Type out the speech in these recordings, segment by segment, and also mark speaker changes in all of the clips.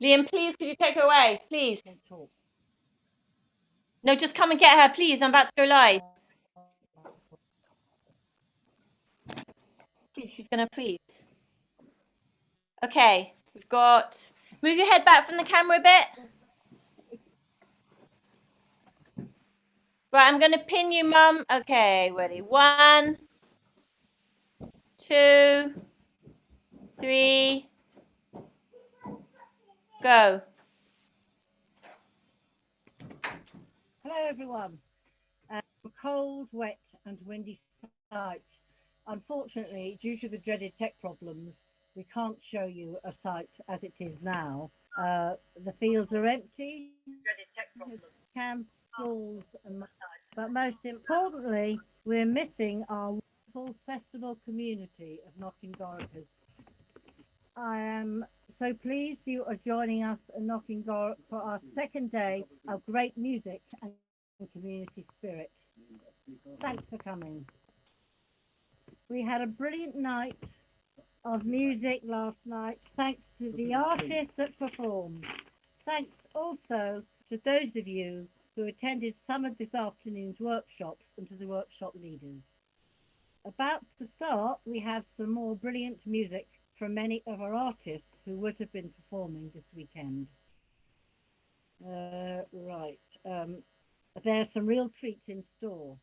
Speaker 1: Liam, please, could you take her away, please? No, just come and get her, please. I'm about to go live. Please, she's gonna please. Okay, we've got. Move your head back from the camera a bit. Right, I'm gonna pin you, Mum. Okay, ready? 1, 2, 3, go.
Speaker 2: Hello everyone. Cold, wet and windy site. Unfortunately, due to the dreaded tech problems, we can't show you a site as it is now. The fields are empty, camps, schools, and but most importantly, we're missing our wonderful festival community of Knockengorrochers. I am so pleased you are joining us in Knockengorroch for our second day of great music and community spirit. Thanks for coming. We had a brilliant night of music last night, thanks to the artists that performed. Thanks also to those of you who attended some of this afternoon's workshops and to the workshop leaders. About to start, we have some more brilliant music from many of our artists who would have been performing this weekend. There are some real treats in store.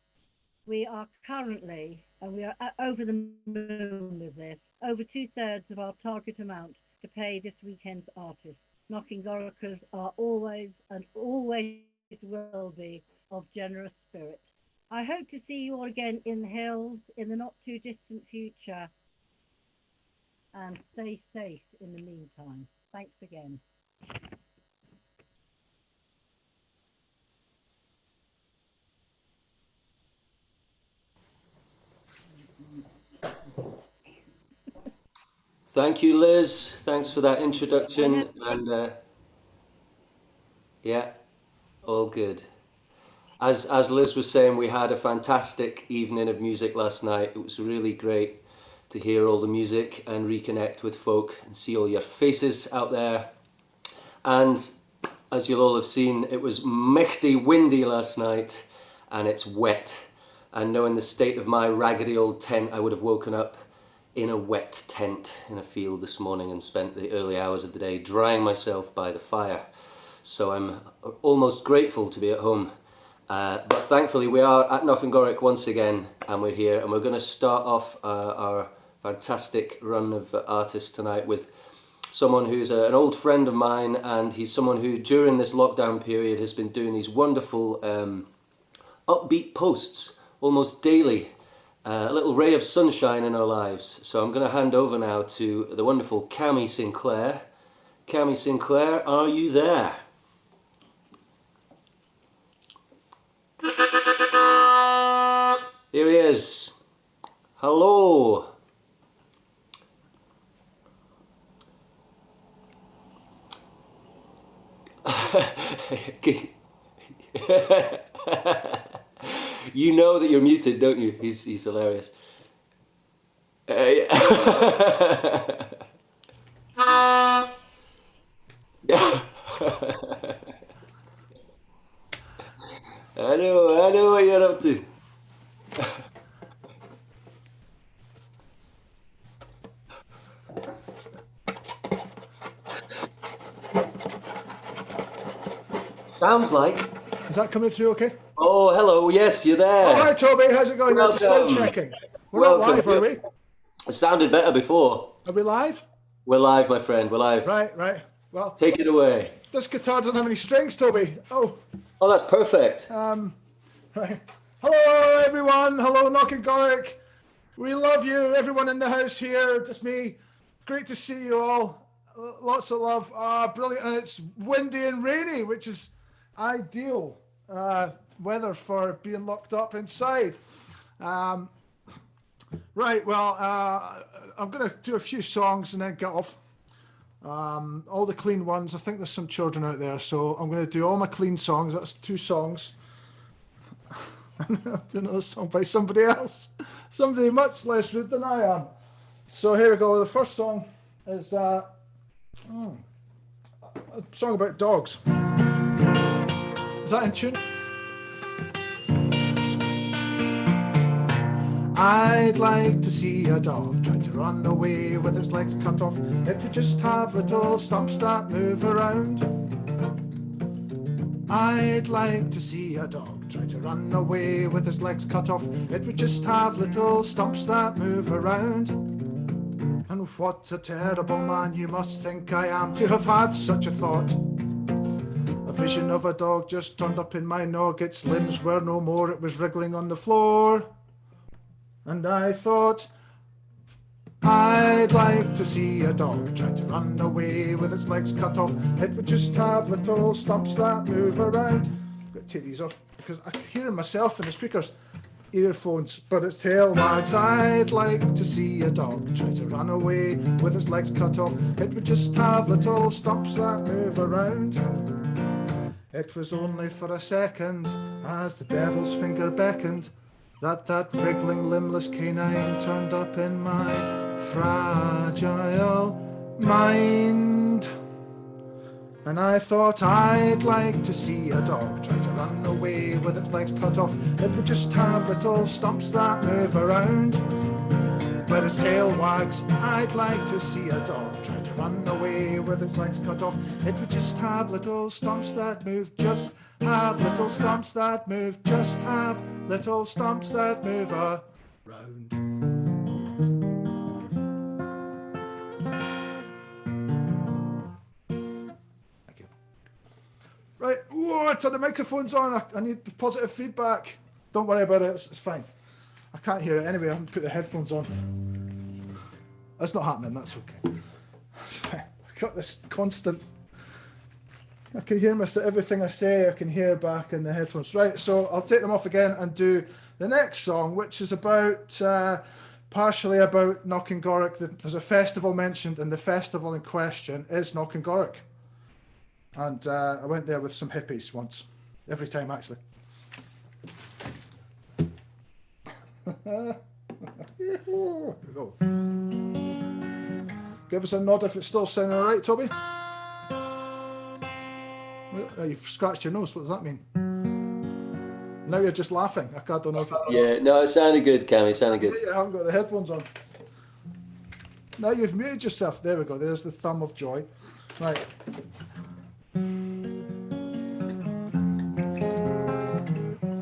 Speaker 2: We are currently, and we are over the moon with this, over 2/3 of our target amount to pay this weekend's artists. Knockengorrochers are always and always will be of generous spirit. I hope to see you all again in the hills in the not too distant future. And stay safe in the meantime. Thanks again.
Speaker 3: Thank you, Liz. Thanks for that introduction. And yeah, all good. As Liz was saying, we had a fantastic evening of music last night. It was really great to hear all the music and reconnect with folk and see all your faces out there. And as you'll all have seen, it was mighty windy last night and it's wet. And knowing the state of my raggedy old tent, I would have woken up in a wet tent in a field this morning and spent the early hours of the day drying myself by the fire. So I'm almost grateful to be at home. But thankfully we are at Knockengorroch once again, and we're here, and we're going to start off our fantastic run of artists tonight with someone who's an old friend of mine, and he's someone who during this lockdown period has been doing these wonderful upbeat posts almost daily, a little ray of sunshine in our lives. So I'm going to hand over now to the wonderful Cammy Sinclair. Cammy Sinclair, are you there? Here he is. Hello. You know that you're muted, don't you? He's hilarious. Yeah. I know what you're up to. Sounds like.
Speaker 4: Is that coming through okay?
Speaker 3: Oh, hello. Yes, you're there.
Speaker 4: Oh, hi, Toby. How's it going?
Speaker 3: Welcome.
Speaker 4: Just sound checking. We're not live, are we?
Speaker 3: It sounded better before.
Speaker 4: Are we live?
Speaker 3: We're live, my friend. We're live.
Speaker 4: Right. Well,
Speaker 3: take it away.
Speaker 4: This guitar doesn't have any strings, Toby. Oh,
Speaker 3: that's perfect.
Speaker 4: Right. Hello, everyone. Hello, Knockengorroch. We love you, everyone in the house here. Just me. Great to see you all. Lots of love. Brilliant. And it's windy and rainy, which is ideal weather for being locked up inside. Right, well, I'm going to do a few songs and then get off. All the clean ones. I think there's some children out there, so I'm going to do all my clean songs. That's 2 songs. And I'll do another song by somebody else. Somebody much less rude than I am. So here we go. The first song is... a song about dogs. Is that in tune? I'd like to see a dog try to run away with its legs cut off. It would just have little stumps that move around. I'd like to see a dog try to run away with its legs cut off. It would just have little stumps that move around. And what a terrible man you must think I am to have had such a thought. A vision of a dog just turned up in my nog. Its limbs were no more, it was wriggling on the floor. And I thought, I'd like to see a dog try to run away with its legs cut off. It would just have little stumps that move around. I've got to take these off because I can hear myself in the speakers. Earphones, but its tail wags. I'd like to see a dog try to run away with its legs cut off. It would just have little stumps that move around. It was only for a second, as the devil's finger beckoned, that wriggling limbless canine turned up in my fragile mind. And I thought, I'd like to see a dog try to run away with its legs cut off. It would just have little stumps that move around. But its tail wags. I'd like to see a dog try to run away with its legs cut off. It would just have little stumps that move. Just have little stumps that move. Just have little stumps that move around. Thank you. Right, whoa, turn the microphones on. I need positive feedback. Don't worry about it, it's fine. I can't hear it anyway, I haven't put the headphones on. That's not happening, that's okay. I've got this constant... I can hear everything I say, I can hear back in the headphones. Right, so I'll take them off again and do the next song, which is about, partially about Knockengorroch. There's a festival mentioned, and the festival in question is Knockengorroch. And I went there with some hippies once, every time actually. Here we go. Give us a nod if it's still sounding all right, Toby. Well, you've scratched your nose. What does that mean? Now you're just laughing. I don't know if
Speaker 3: Yeah, no, it sounded good, Cammy. It sounded good.
Speaker 4: I haven't got the headphones on. Now you've muted yourself. There we go. There's the thumb of joy. Right. I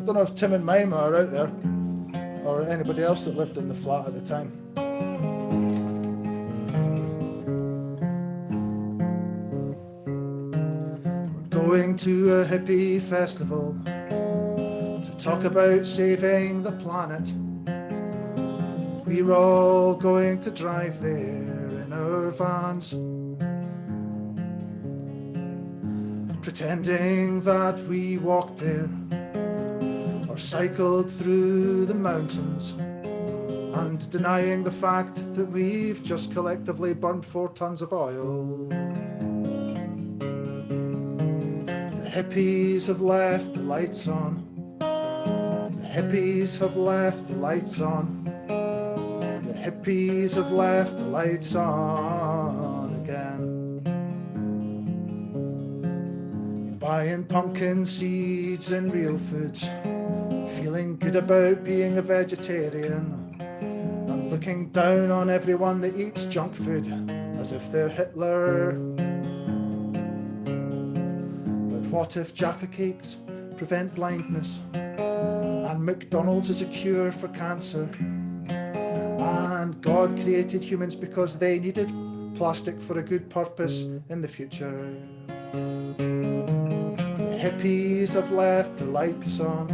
Speaker 4: don't know if Tim and Mima are out there, or anybody else that lived in the flat at the time. We're going to a hippie festival to talk about saving the planet. We're all going to drive there in our vans, pretending that we walked there or cycled through the mountains, and denying the fact that we've just collectively burnt 4 tons of oil. The hippies have left the lights on. The hippies have left the lights on. The hippies have left the lights on again. Buying pumpkin seeds and real foods, feeling good about being a vegetarian, and looking down on everyone that eats junk food as if they're Hitler. But what if Jaffa cakes prevent blindness, and McDonald's is a cure for cancer, and God created humans because they needed plastic for a good purpose in the future? The hippies have left the lights on.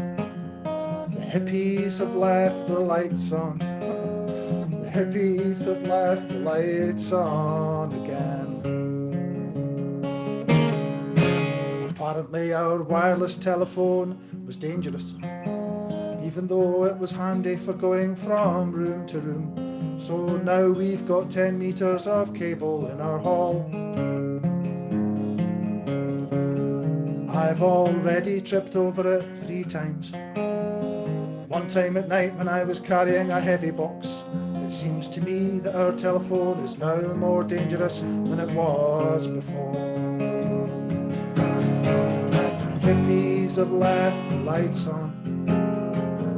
Speaker 4: The hippies have left the lights on. The hippies have left the lights on again. Apparently our wireless telephone was dangerous, even though it was handy for going from room to room. So now we've got 10 meters of cable in our hall. I've already tripped over it 3 times. One time at night when I was carrying a heavy box. It seems to me that our telephone is now more dangerous than it was before. hippies have left the lights on.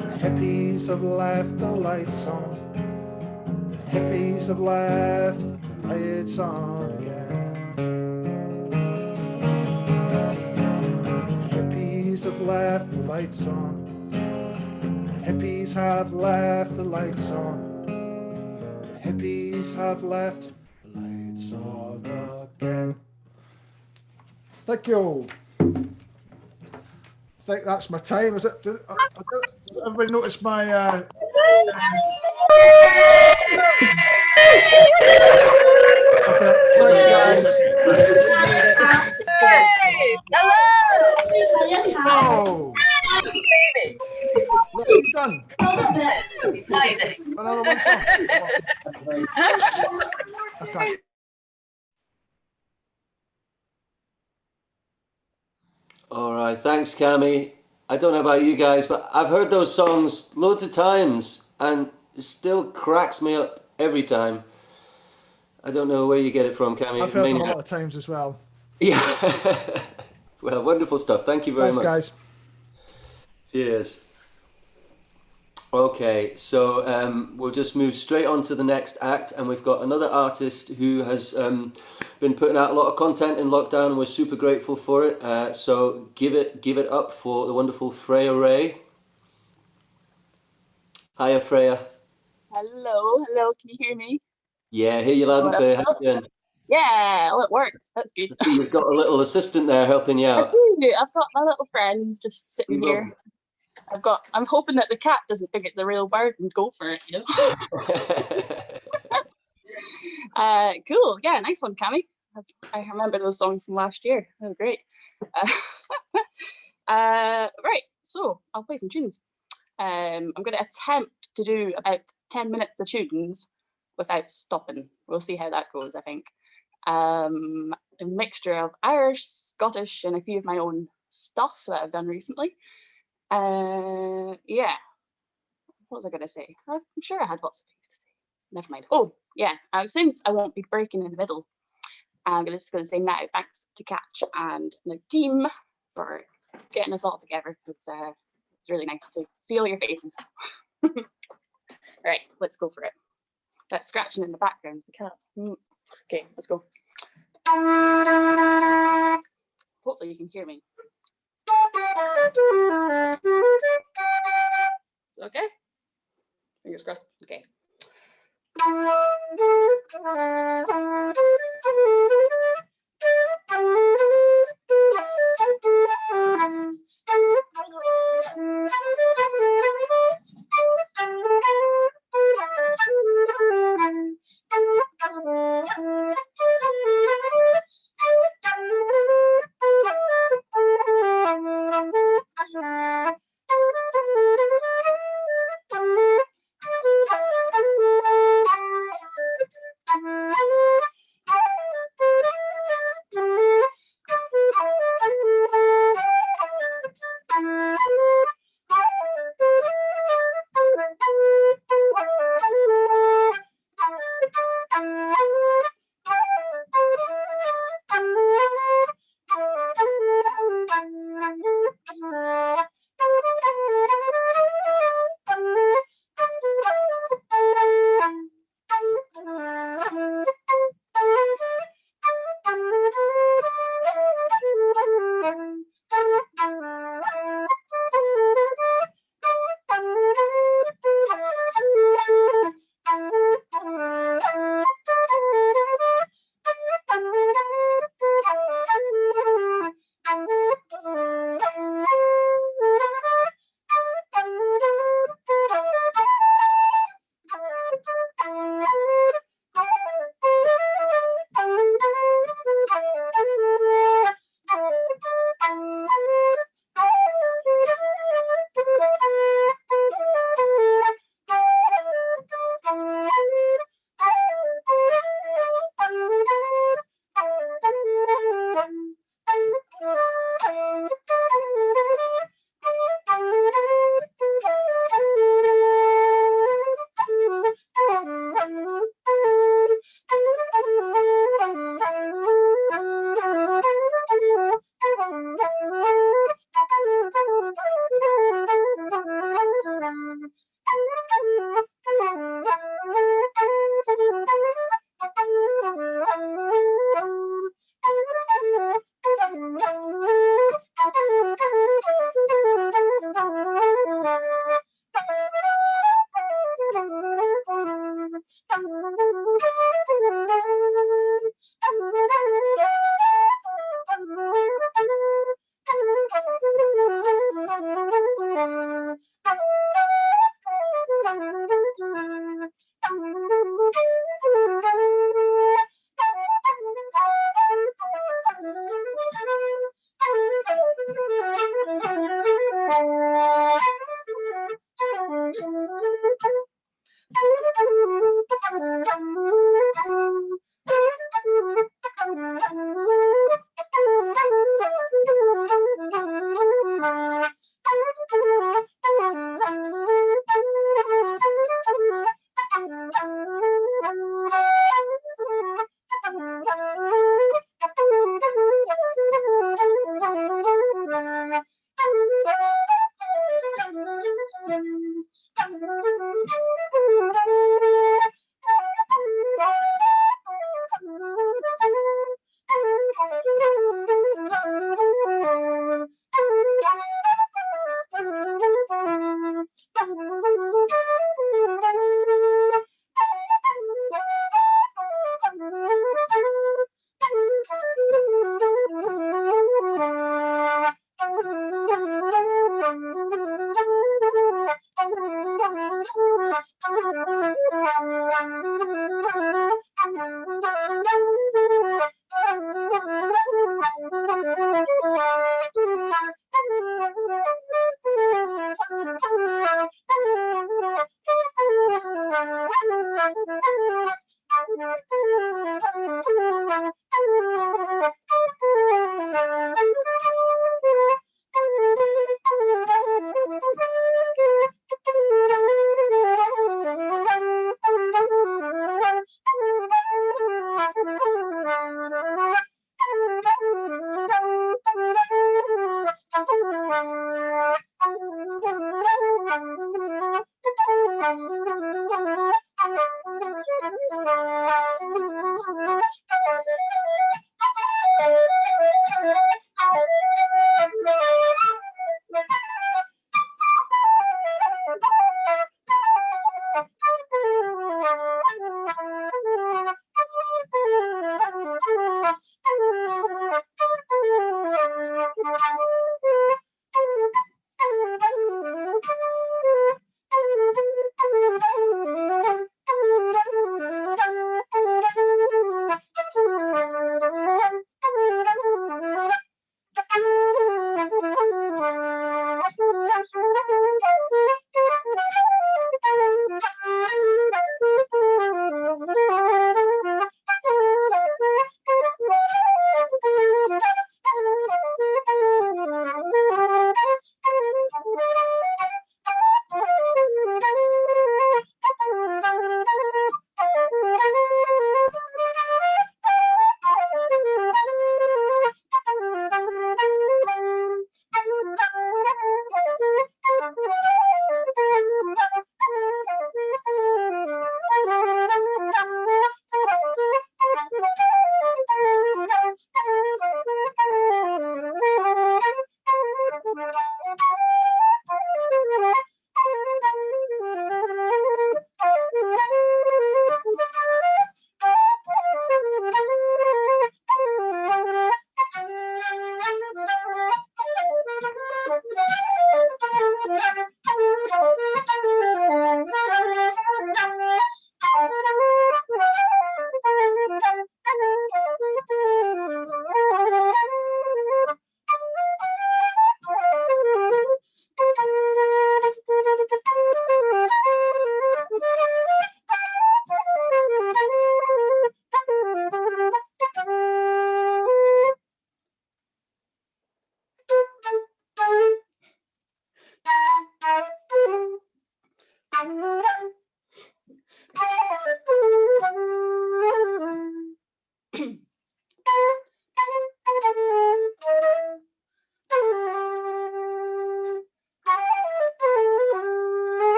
Speaker 4: The hippies have left the lights on. The hippies have left the lights on again. The hippies have left the lights on. The hippies have left the lights on. The hippies have left the lights on again. Thank you. I think that's my time. Is it? Did everybody notice my? Thanks, guys.
Speaker 5: Hey, hello.
Speaker 4: Oh, what have you done?
Speaker 5: Amazing.
Speaker 4: Another one song. Okay.
Speaker 3: All right, thanks, Cami. I don't know about you guys, but I've heard those songs loads of times, and it still cracks me up every time. I don't know where you get it from, Cami.
Speaker 4: I've heard them a lot of times as well.
Speaker 3: Yeah. Well, wonderful stuff. Thank you very
Speaker 4: Thanks,
Speaker 3: much.
Speaker 4: guys.
Speaker 3: Cheers. Okay, so we'll just move straight on to the next act, and we've got another artist who has been putting out a lot of content in lockdown, and we're super grateful for it. So give it up for the wonderful Freya Rae. Hiya, Freya.
Speaker 5: Hello, hello. Can you hear me?
Speaker 3: Yeah, hear you loud and clear. How you doing?
Speaker 5: Yeah, well, it works. That's good.
Speaker 3: You've got a little assistant there helping you
Speaker 5: I
Speaker 3: out.
Speaker 5: do. I've got my little friend just sitting
Speaker 3: We love
Speaker 5: here. I'm hoping that the cat doesn't think it's a real bird and go for it, you know? Cool. Yeah, nice one, Cammy. I remember those songs from last year. They were great. Right, so I'll play some tunes. I'm going to attempt to do about 10 minutes of tunes without stopping. We'll see how that goes, I think. A mixture of Irish, Scottish, and a few of my own stuff that I've done recently. Yeah, what was I going to say? I'm sure I had lots of things to say. Never mind. Oh, yeah, since I won't be breaking in the middle, I'm just going to say now thanks to Catch and the team for getting us all together. It's really nice to see all your faces. Right, let's go for it. That scratching in the background is the cat. Okay, let's go. Hopefully you can hear me. Okay? Fingers crossed. Okay.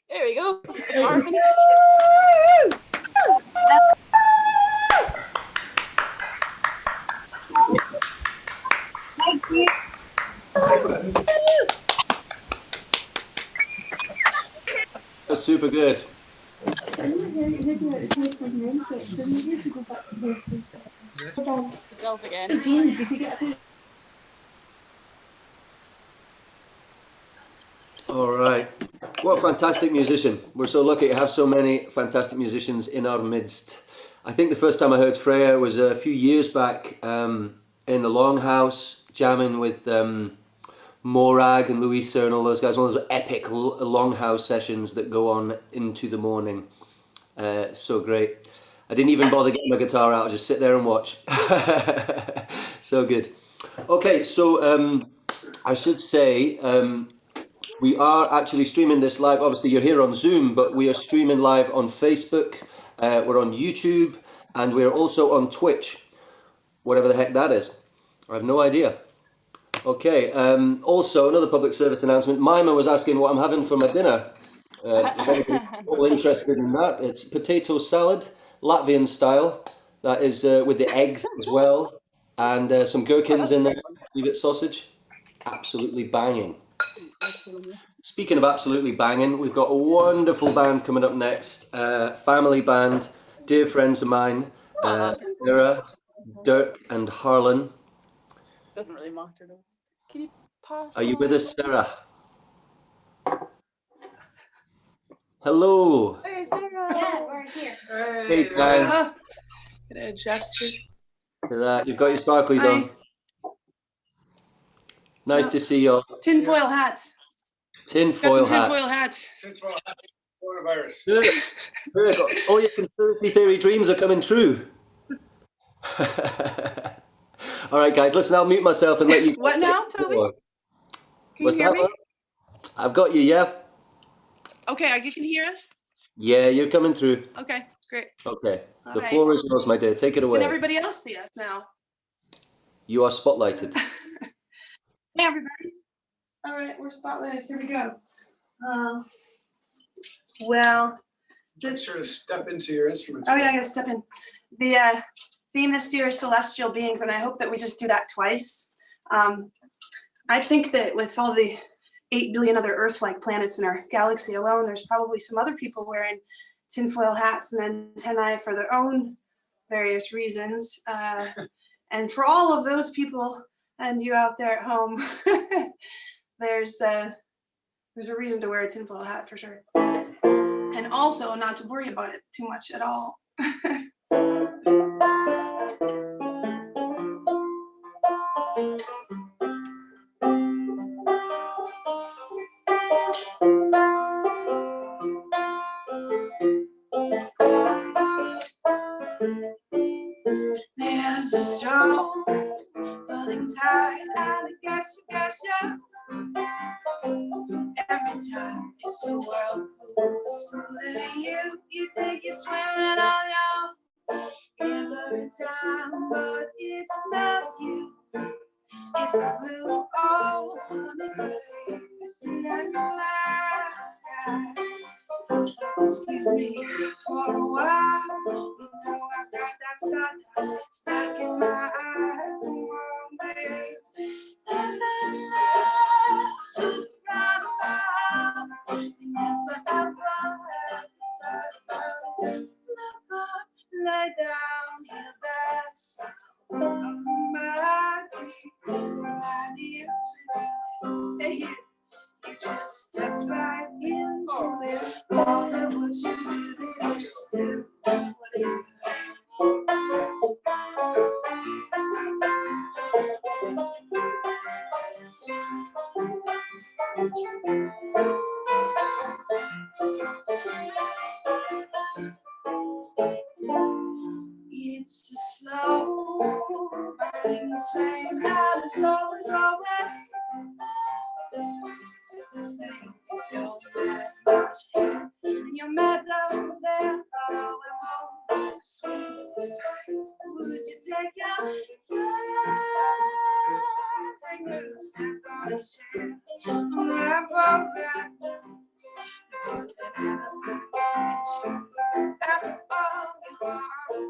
Speaker 5: There we go. Harlan.
Speaker 2: Thank you.
Speaker 3: That's super good.
Speaker 5: Myself again.
Speaker 3: All right. What a fantastic musician. We're so lucky to have so many fantastic musicians in our midst. I think the first time I heard Freya was a few years back in the Longhouse, jamming with Morag and Louisa and all those guys. One of those epic longhouse sessions that go on into the morning. So great. I didn't even bother getting my guitar out. I just sit there and watch. So good. Okay, so I should say we are actually streaming this live. Obviously, you're here on Zoom, but we are streaming live on Facebook. We're on YouTube, and we're also on Twitch, whatever the heck that is. I have no idea. Okay. Also, another public service announcement. Mima was asking what I'm having for my dinner. If anybody's all interested in that, it's potato salad, Latvian style. That is with the eggs as well, and some gherkins in there. Leave it sausage. Absolutely banging. Speaking of absolutely banging, we've got a wonderful band coming up next. Family band, dear friends of mine, Sarah, Dirk, and Harlan.
Speaker 5: Doesn't really matter though. Can you pass?
Speaker 3: Are you with us, Sarah? Hello.
Speaker 5: Hey, Sarah.
Speaker 6: Yeah, we're here.
Speaker 3: Hey guys.
Speaker 5: Gonna adjust you.
Speaker 3: Look at that. You've got your sparklies on. Nice to see you all.
Speaker 7: Tinfoil hats.
Speaker 3: Tinfoil
Speaker 7: Got some
Speaker 3: hat.
Speaker 7: tinfoil hats.
Speaker 3: Dirk, Dirk, all your conspiracy theory dreams are coming true. All right, guys, listen, I'll mute myself and let you.
Speaker 7: What now, Toby? Can
Speaker 3: What's
Speaker 7: you hear
Speaker 3: that?
Speaker 7: me?
Speaker 3: I've got you, yeah?
Speaker 7: Okay, you can hear us?
Speaker 3: Yeah, you're coming through.
Speaker 7: Okay, great.
Speaker 3: Okay,
Speaker 7: All
Speaker 3: the
Speaker 7: right.
Speaker 3: floor is yours, my dear. Take it away.
Speaker 7: Can everybody else see us now?
Speaker 3: You are spotlighted.
Speaker 7: Hey, everybody. All right, we're spotlighted. Here we go. Well,
Speaker 8: Make sure to step into your instruments.
Speaker 7: oh yeah, I gotta step in. The theme this year is celestial beings, and I hope that we just do that twice. I think that with all the 8 billion other Earth-like planets in our galaxy alone, there's probably some other people wearing tinfoil hats and antennae for their own various reasons. And for all of those people and you out there at home, there's a reason to wear a tinfoil hat for sure. And also not to worry about it too much at all. There's a strong pulling tide, and I guess you every time it's a whirlpool is pulling you. You think you're swimming on your own every time, but it's not you. It's the blue all honey waves in the sky. Excuse me for a while. You know I've got that stardust stuck in my eyes. Warm waves and then love to run. Never ever have to fight. Look up, lay down, hear that sound of my deep, hey, you just stepped right into it. All of what you really is do. What is it? It's a slow burning flame, and it's always just the same. It's your bad much here, and your meadow there, follow it home. Sweet, would you take your time? Bring a step on a chair, wrap up that news, 'cause you've been in a after all the harm.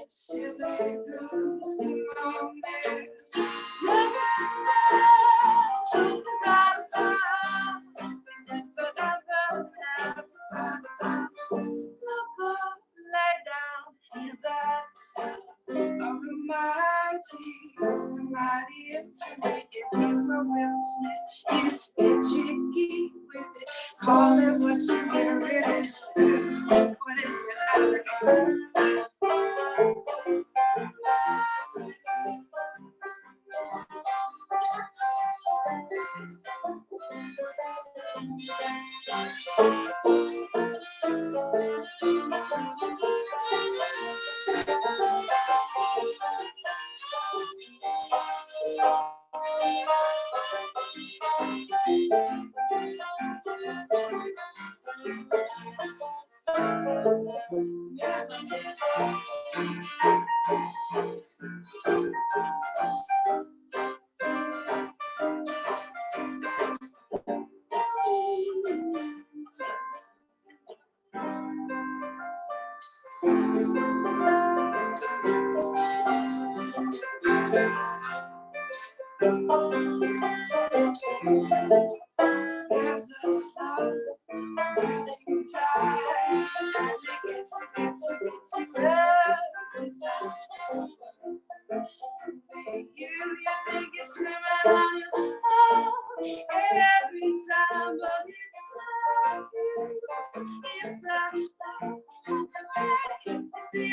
Speaker 7: Silly goose, come on, there's never to but ever have to find out. Look up, lay down, hear that sound of the mighty infinite. If you were Will Smith, you get jiggy with it. Call it what you really do. What is it? I forgot. There's a slow burning tide, and it gets every time. You think you're swimming on your own every time, but it's not you. It's the it's the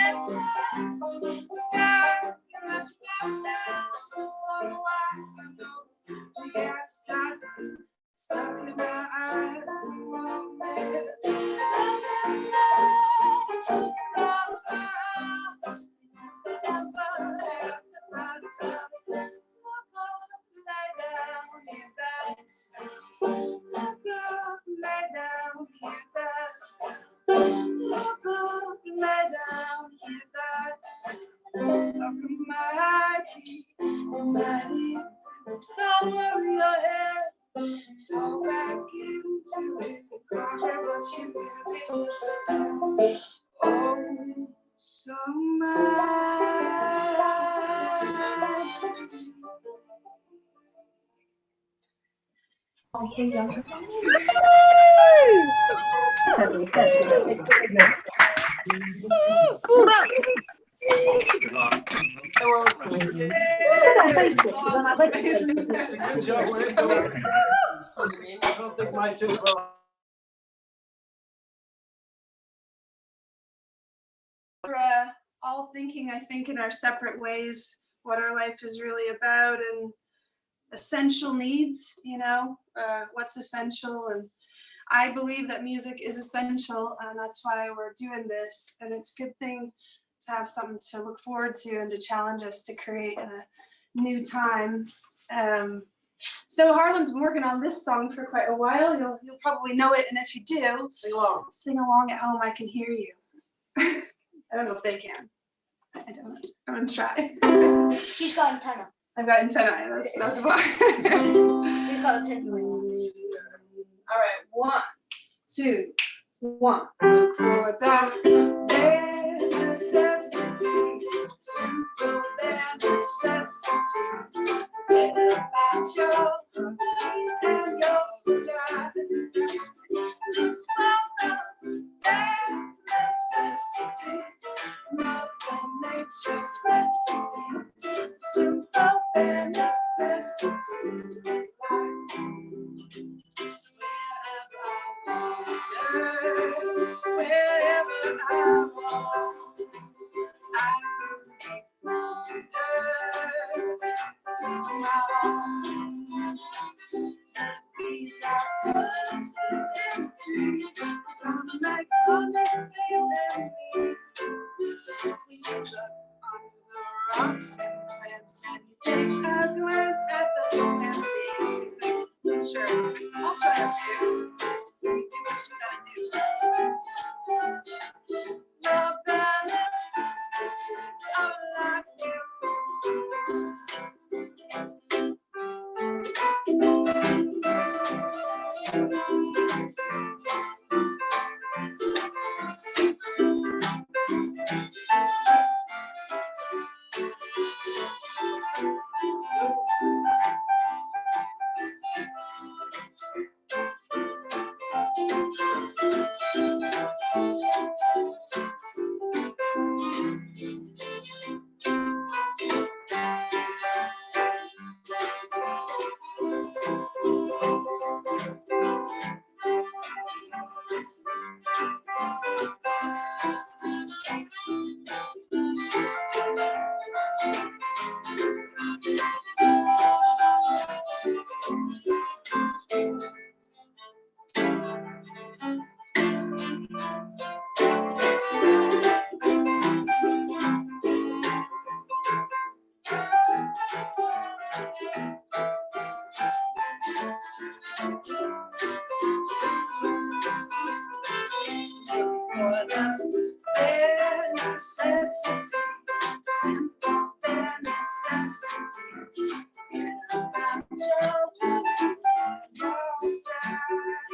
Speaker 7: endless sky. You must walk down for a while. We got stardust stuck in our eyes. The romance. Took it all apart. Don't worry your head, fall back into it, forget what you really understand. Oh, so much.
Speaker 8: It's a good job. Way to go. I don't think mine took well.
Speaker 7: We're all thinking, I think, in our separate ways, what our life is really about and essential needs, you know, what's essential. And I believe that music is essential, and that's why we're doing this. And it's a good thing to have something to look forward to and to challenge us to create a new time. So Harlan's been working on this song for quite a while. You'll probably know it, and if you do, sing along at home. I can hear you. I don't know if they can. I don't. I'm gonna try.
Speaker 6: She's got antenna.
Speaker 7: I've got antenna. That's why.
Speaker 6: We've got antenna.
Speaker 7: All right, 1, 2, 1. Look for the bare necessities, simple bare necessities. Forget about your worries and your strife. Look for those bare necessities, Mother Nature's recipes, simple bare necessities. Wherever I walk, I these are words empty. Gonna make honey feel them. When you look under the rocks and plants, and you take a glance at the landscapes, you think, sure, I'll try a few. You do what you gotta do. The balance of life bare necessities, simple bare necessities. Forget about your blues, your strife.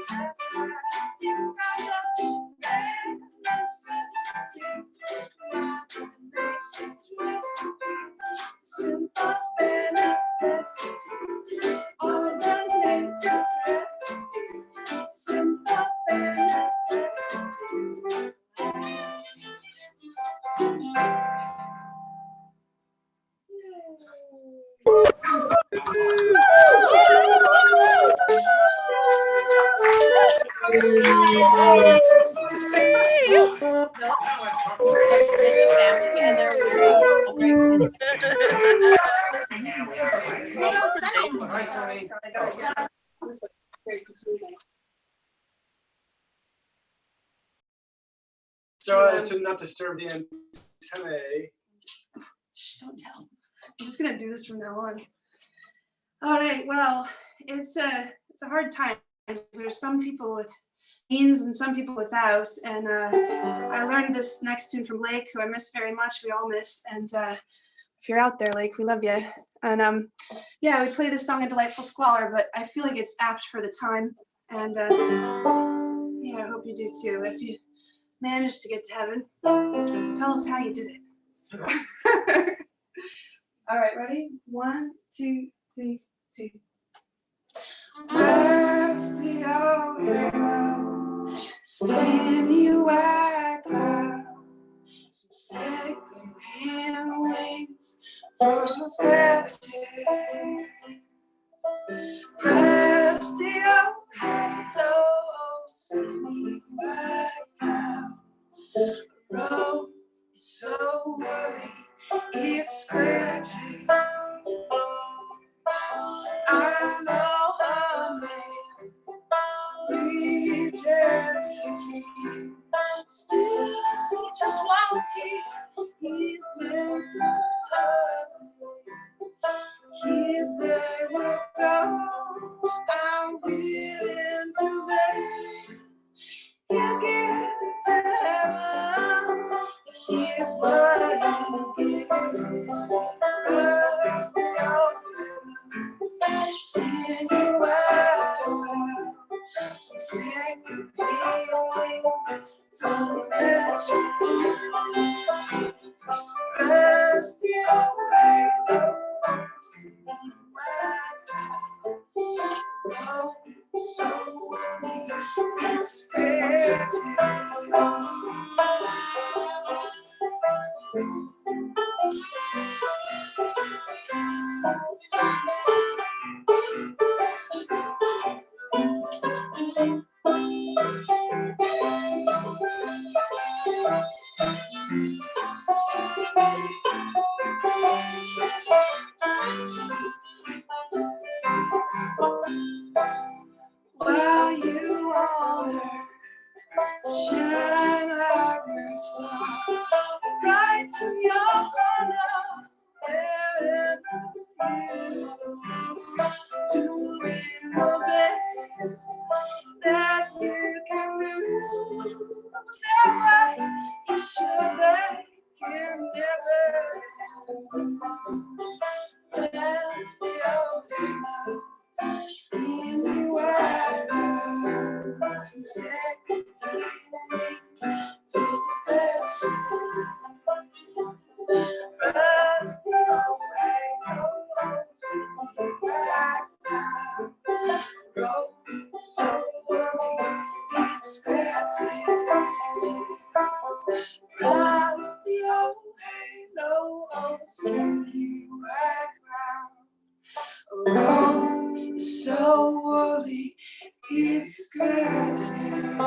Speaker 7: That's right. You got the bare necessities, Mother Nature's recipes, simple bare necessities. All the nature's recipes, simple bare necessities.
Speaker 8: Hi, Sonny. So as to not disturb the antennae.
Speaker 7: Shh, don't tell. I'm just gonna do this from now on. All right. Well, it's a hard time. There's some people with means and some people without. And I learned this next tune from Lake, who I miss very much. We all miss. And if you're out there, Lake, we love you. And yeah, we play this song in Delightful Squalor, but I feel like it's apt for the time. And yeah, I hope you do too. If you manage to get to heaven, tell us how you did it. All right, ready? 1, 2, 3, 2. Rusty old hero, skinny white cloud, some second-hand wings for those patches. Rusty old halo, skinny white cloud, the road is so early, it's scratching. I know a man reaches the king, still he just won't hear. He's never his day will go. I'm willing to bet he'll get to heaven. Here's what he'll get. Rusty old singing wild, some second feelings, so that she rusty old singing wild, oh, so it's fair while you on earth shine like a star, right in your corner, wherever you are, doing the best that you can do. That way you sure that you never that's the old love, skinny white girls and second feelings, through that rusty old hangers, skinny white girl, so early, it's scratching. Rusty old halo on skinny white ground. Oh, so early, it's scratching.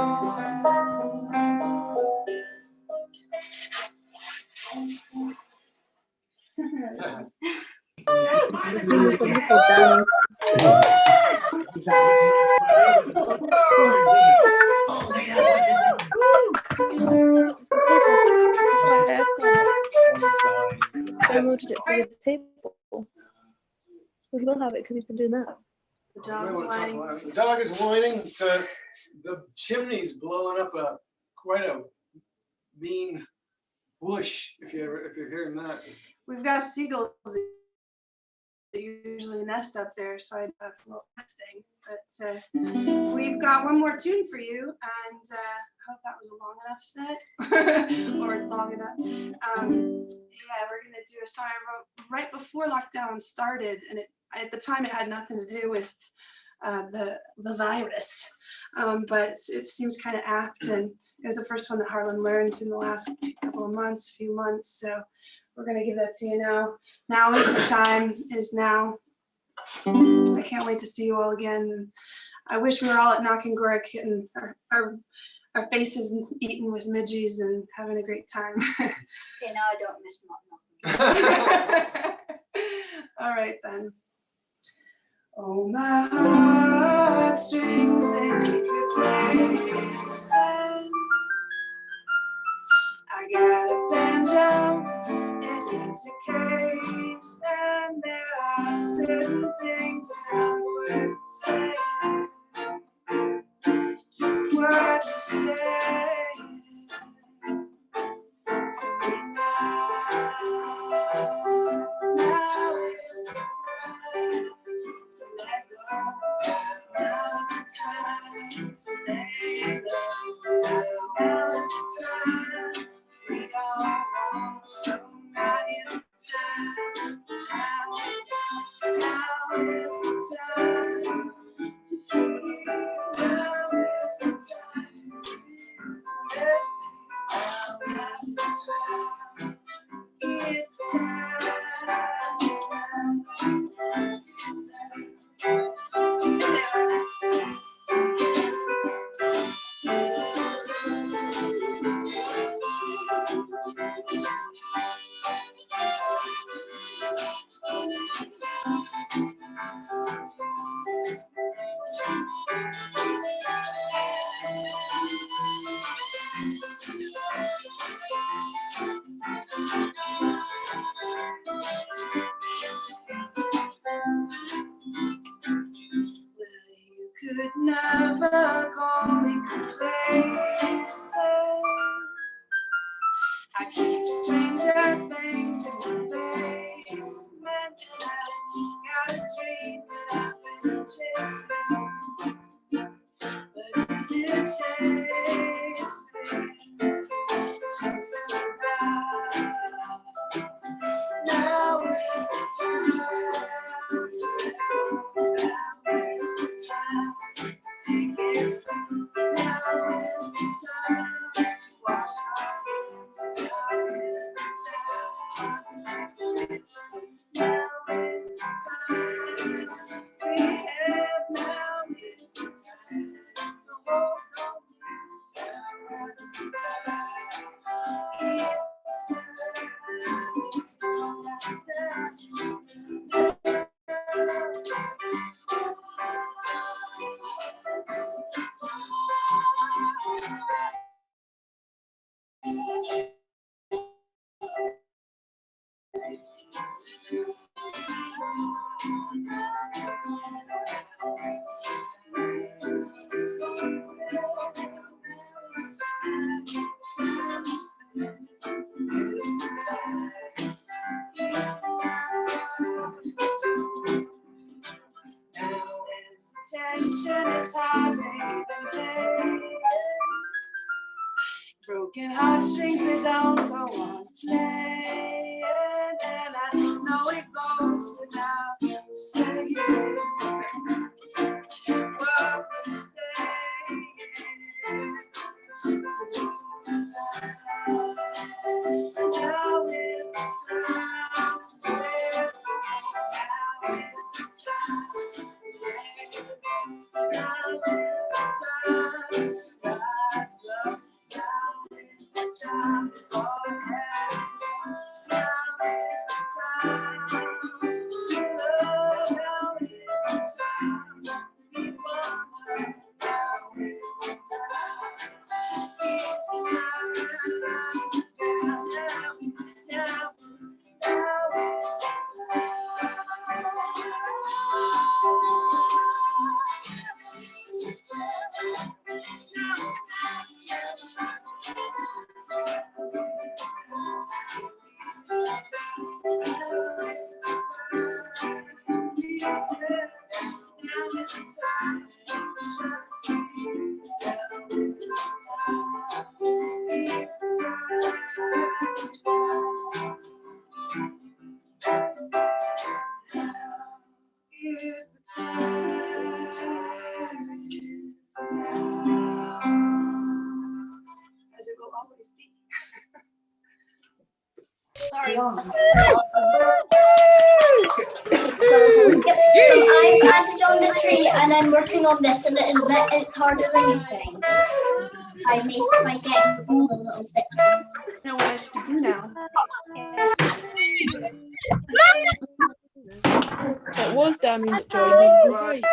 Speaker 9: Downloaded it for the table. So he will have it because he's been doing that.
Speaker 7: The dog's whining.
Speaker 8: The dog is whining. The chimney's blowing up quite a mean bush, if you're hearing that.
Speaker 7: We've got seagulls that usually nest up there, so that's a little nesting. But we've got one more tune for you, and I hope that was a long enough set, or long enough. Yeah, we're gonna do a song I wrote right before lockdown started, and at the time it had nothing to do with the virus, but it seems kind of apt, and it was the first one that Harlan learned in the last few months. So we're gonna give that to you now. Now is the time, is now. I can't wait to see you all again. I wish we were all at Knockengorroch getting our faces eaten with midgies and having a great time.
Speaker 6: Okay, now I don't miss Knockengorroch.
Speaker 7: All right then. Oh, my heartstrings, they need replacing. I got a banjo, it needs a case, and there are certain things that are worth saying. What you say to me now? Now is the time to let go. Now's the time to let go. Now is the time we all want. So now is the time. Now is the time to forgive. Now is the time to let go. Now is the time. Is the time. Could never call me complacent. I keep stranger things in my basement, and I got a dream that I've been chasing. But is it chasing now? Now is the time to let go. Now is the time to take it slow. Now is the time to wash our hands. Now is the time to set the switch. Now is the time we have. Now is the time to hold on. Now is the time. Is the tension is hardly even paid. Broken heartstrings, they don't go on playing, and I know it goes without saying what we're saying to you. Now is the time to live. Now is the time to live. Now is the time to rise up. Now is the time for heaven. Now is the time to love. Now is the time to be one. Now is the time. Is the time. Now is the time.
Speaker 6: Sorry. So I've added on the tree and I'm working on this and it's harder than you think. I get a little bit.
Speaker 7: I know what I should do now.
Speaker 9: It was Damien that joined. He was great.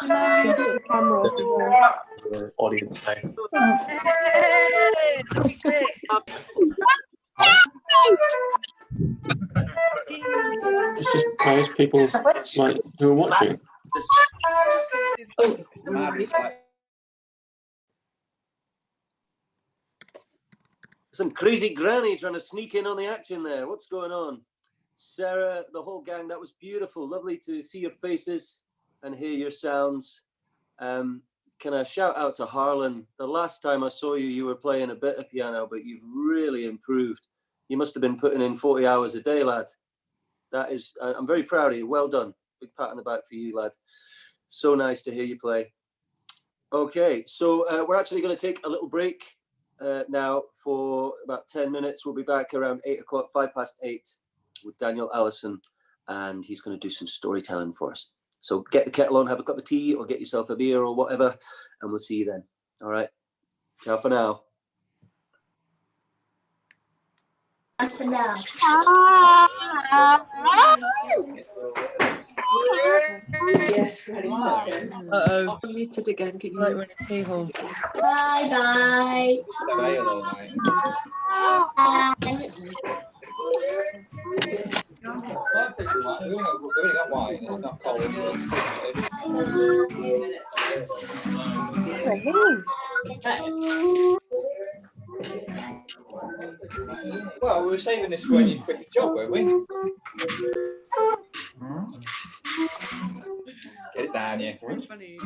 Speaker 9: He put his camera off as well.
Speaker 10: Audience now. It's just most people like who are watching.
Speaker 3: Some crazy granny trying to sneak in on the action there. What's going on? Sarah, the whole gang, that was beautiful. Lovely to see your faces and hear your sounds. Can I shout out to Harlan? The last time I saw you, you were playing a bit of piano, but you've really improved. You must have been putting in 40 hours a day, lad. That is, I'm very proud of you. Well done. Big pat on the back for you, lad. So nice to hear you play. Okay, so we're actually going to take a little break now for about 10 minutes. We'll be back around 8 o'clock, 8:05 with Daniel Allison, and he's going to do some storytelling for us. So get the kettle on, have a cup of tea, or get yourself a beer or whatever, and we'll see you then. All right. Ciao for now.
Speaker 6: For now.
Speaker 7: Yes, ready, set, go.
Speaker 9: Uh-oh. Muted again. Can you like when a keyhole?
Speaker 6: Bye bye. Bye.
Speaker 8: We've only got wine, it's not cold. Well, we were saving this for when you quit your job, weren't we? Get it down, yeah.
Speaker 9: Funny.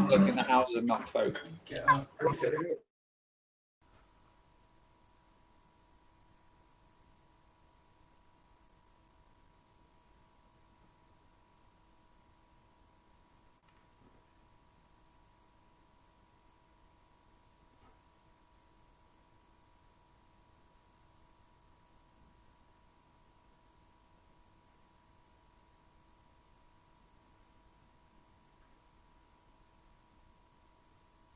Speaker 8: Look in the houses of Knockengorroch.